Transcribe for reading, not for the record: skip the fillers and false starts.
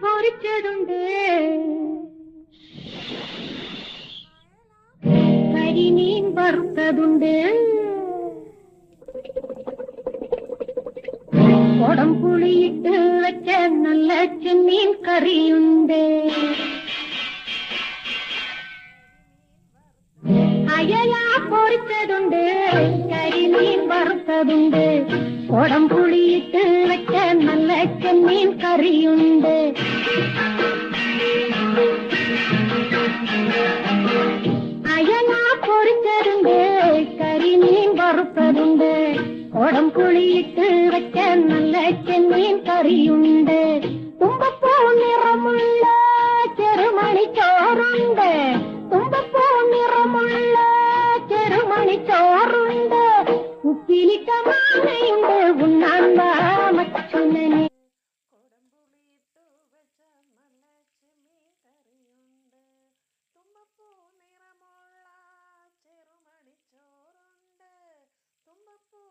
പൊരിച്ചതുണ്ട്, കരിമീൻ വറുത്തതുണ്ട്, കൊടംപുളിയിട്ട് വെച്ച നല്ല ചെമ്മീൻ കറിയുണ്ട്, അയല പൊരിച്ചതുണ്ട്, കരിമീൻ വറുത്തതുണ്ട്, കൊടംപുളിയിട്ട് വെച്ച നല്ല ചെമ്മീൻ കറിയുണ്ട്, അയല പൊരിച്ചതുണ്ട്, കരിമീൻ വറുത്തതുണ്ട്, കൊടംപുളിയിട്ട് വെച്ച നല്ല ചെമ്മീൻ കറിയുണ്ട്, തുമ്പപ്പൂ നിറമുള്ള ചെറുമണി ചോറുണ്ട്, തുമ്പപ്പൂ നിറമുള്ള ചെറുമണി ചോറുണ്ട്, ഉപ്പിലിട്ട മാങ്ങയുണ്ട്, ഉണ്ണാൻ വാ മച്ചുനനെ. കൊടംപുളിയിട്ടു വെച്ച നല്ല ചെമ്മീൻ കറിയുണ്ട്, തുമ്പപ്പൂ നിറമുള്ള ചെറുമണിച്ചോറുണ്ട്, തുമ്പപ്പൂ